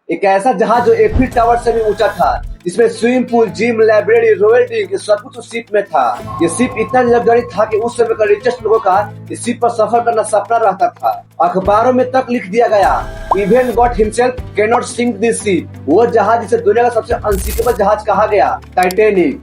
एक ऐसा जहाज जो एफिल टावर से भी ऊंचा था, जिसमें swimming pool, gym, library, royal drink, सब कुछ उस शिप में था। ये शिप इतना लग्जरी था कि उस समय का रिचेस्ट लोगों का इस शिप पर सफर करना सपना रहता था। अखबारों में तक लिख दिया गया, even God himself can not sink this ship. वो जहाज जिसे दुनिया का सबसे अनसिंकेबल जहाज कहा गया, टाइटैनिक।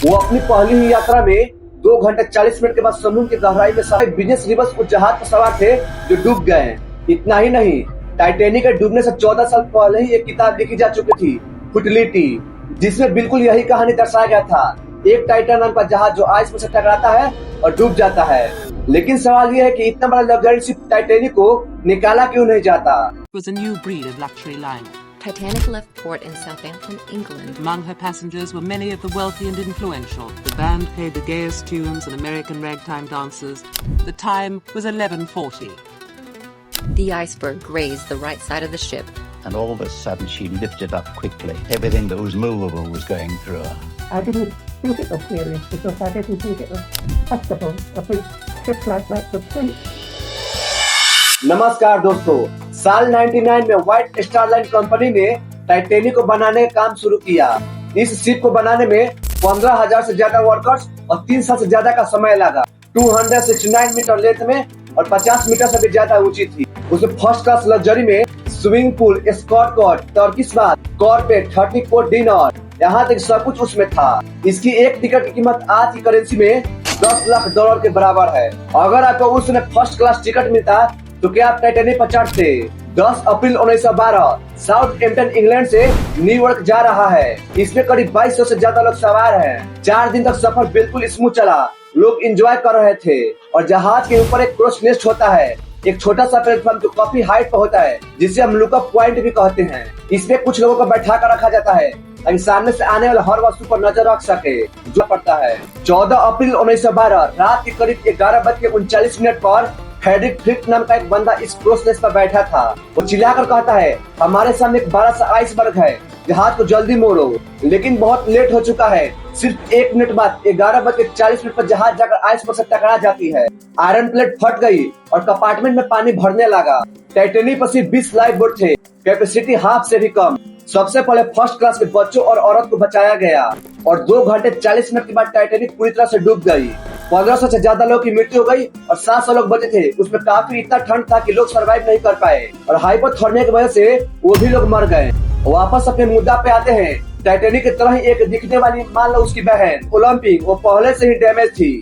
वो अपनी पहली ही यात्रा में 2 घंटे 40 मिनट के बाद समुद्र की गहराई में सारे बिजनेस रिवर्स उस जहाज पर सवार थे जो डूब गए। इतना ही नहीं, टाइटैनिक के डूबने से 14 साल पहले ही एक किताब लिखी जा चुकी थी, फुटिलिटी, जिसमें बिल्कुल यही कहानी दर्शाया गया था। एक टाइटन नाम का जहाज जो आइस में से टकराता है और डूब जाता है। लेकिन सवाल यह है कि इतना बड़ा लग्जरी शिप टाइटैनिक को निकाला क्यों नहीं जाता। Was a new breed of luxury liner. Titanic left port in Southampton, England. Among her passengers were many of the wealthy and influential. The band played the gayest tunes and American ragtime dancers. The time was 11:40. The iceberg grazed the right side of the ship. And all of a sudden she lifted up quickly. Everything that was movable was going through her. I didn't think it Aquarius because I didn't think it was possible. A big ship like the Prince. नमस्कार दोस्तों, साल 99 में white star line company ने Titanic को बनाने का काम शुरू किया। इस शिप को बनाने में 15,000 से ज्यादा वर्कर्स और 3 साल से ज्यादा का समय लगा। 269 मीटर लेंथ में और 50 मीटर से भी ज्यादा ऊंची थी। उसमें फर्स्ट क्लास लग्जरी में swimming pool, escort cot, Turkish bath, carpet, 30 course dinner, यहाँ तक सब कुछ उसमें था। इसकी एक टिकट की कीमत आज की करेंसी में $10 लाख के बराबर है। अगर आपको उस समय फर्स्ट क्लास टिकट मिलता तो क्या आप टाइटैनिक पर चढ़ते? 10 अप्रैल 1912 साउथहैम्पटन इंग्लैंड से न्यूयॉर्क जा रहा है। इसमें करीब 2200 से ज्यादा लोग सवार हैं। 4 दिन तक सफर बिल्कुल स्मूथ चला। लोग एंजॉय कर रहे थे और जहाज के ऊपर एक क्रॉस नेस्ट होता है, एक छोटा सा प्लेटफॉर्म जो काफी हाइट पर होता है, जिसे हम लुकअप पॉइंट भी कहते हैं। इसमें कुछ लोगों को बैठा कर रखा जाता है ताकि सामने से आने वाले हर वस्तु पर नजर रख सके जो पड़ता है। 14 अप्रैल 1912 रात के करीब 11:39 पर फ्रेडरिक फ्लिक नाम का एक बंदा इस क्रॉस नेस्ट पर बैठा था। वो चिल्लाकर कहता है, हमारे सामने एक बड़ा सा आइसबर्ग है, जहाज को जल्दी मोड़ो। लेकिन बहुत लेट हो चुका है। सिर्फ 1 मिनट बाद 11:40 पर जहाज जाकर आइसबर्ग से टकरा जाती है। आयरन प्लेट फट गई और कंपार्टमेंट में पानी भरने लगा। टाइटैनिक पर सिर्फ 20 लाइफ बोट थे, कैपेसिटी हाफ से भी कम। सबसे पहले फर्स्ट क्लास के बच्चों और औरत को बचाया गया और 2 घंटे 40 मिनट के बाद टाइटैनिक पूरी तरह से डूब गई। 1500 से ज्यादा लोगों की मृत्यु हो गई और 700 लोग बचे थे। उसमें काफी इतना ठंड था कि लोग सरवाइव नहीं कर पाए और हाइपोथर्मिया की वजह से वो भी लोग मर गए। वापस अपने मुद्दा पे आते हैं। टाइटैनिक की तरह ही एक दिखने वाली, मान लो उसकी बहन ओलंपिक, वो पहले से ही डैमेज थी।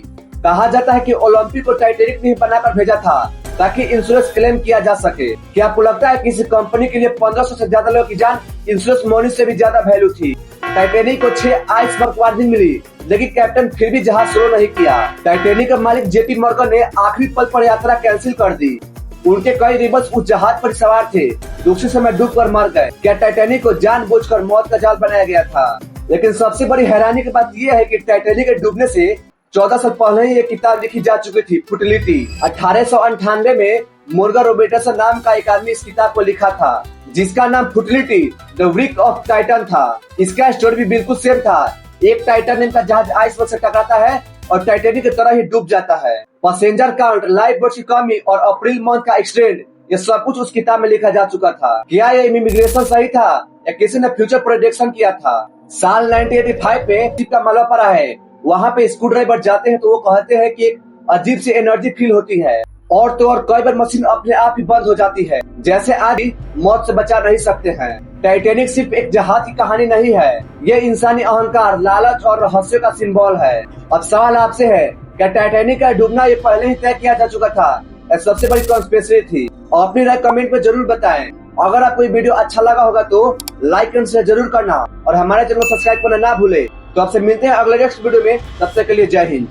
कहा जाता है कि ओलंपिक को टाइटैनिक ने बनाकर भेजा था ताकि इंश्योरेंस क्लेम किया जा सके। क्या आपको लगता है कि इस कंपनी के लिए 1500 से ज्यादा लोगों की जान इंश्योरेंस मनी से भी ज्यादा वैल्यू थी? टाइटैनिक को 6 आइसबर्ग वार्निंग मिली, लेकिन कैप्टन फिर भी जहाज स्लो नहीं किया। टाइटैनिक का मालिक जेपी मॉर्गन ने आखिरी पल पर यात्रा कैंसिल कर दी। उनके कई रिबल्स उस जहाज पर सवार थे जो उसी समय डूब कर मर गए। क्या टाइटैनिक को जानबूझकर मौत का जाल बनाया गया था? लेकिन सबसे बड़ी हैरानी की बात यह है कि टाइटैनिक के डूबने से 14 साल पहले ही एक किताब लिखी जा चुकी थी, फुटिलिटी। 1898 में मोर्गन रोबर्टसन नाम का एक आदमी इस किताब को लिखा था, जिसका नाम फुटिलिटी द व्रिक ऑफ टाइटन था। इसका स्टोरी भी बिल्कुल सेम था। एक टाइटन नाम का जहाज आइसबर्ग से टकराता है और टाइटैनिक की तरह ही डूब जाता है। पैसेंजर काउंट, लाइफ बोट की कमी और अप्रैल मंथ का एक्सीडेंट, ये सब कुछ उस किताब में लिखा जा चुका था। क्या ये इमिग्रेशन सही था या किसी ने फ्यूचर प्रेडिक्शन किया था? साल 1985 में शिप का मलबा पड़ा है। वहाँ पे स्क्रू ड्राइवर जाते हैं तो वो कहते हैं कि एक अजीब सी एनर्जी फील होती है और तो और कई बार मशीन अपने आप ही बंद हो जाती है, जैसे आज भी मौत से बचा नहीं सकते हैं। टाइटैनिक सिर्फ एक जहाज की कहानी नहीं है, ये इंसानी अहंकार, लालच और रहस्य का सिंबल है। अब सवाल आपसे है, क्या टाइटैनिक का डूबना ये पहले ही तय किया जा चुका था? सबसे बड़ी कॉन्स्पिरेसी थी। और अपनी राय कमेंट में जरूर बताएं। अगर आपको ये वीडियो अच्छा लगा होगा तो लाइक एंड शेयर जरूर करना और हमारे चैनल को सब्सक्राइब करना ना भूले। तो आपसे मिलते हैं अगले नेक्स्ट वीडियो में। तब तक के लिए जय हिंद।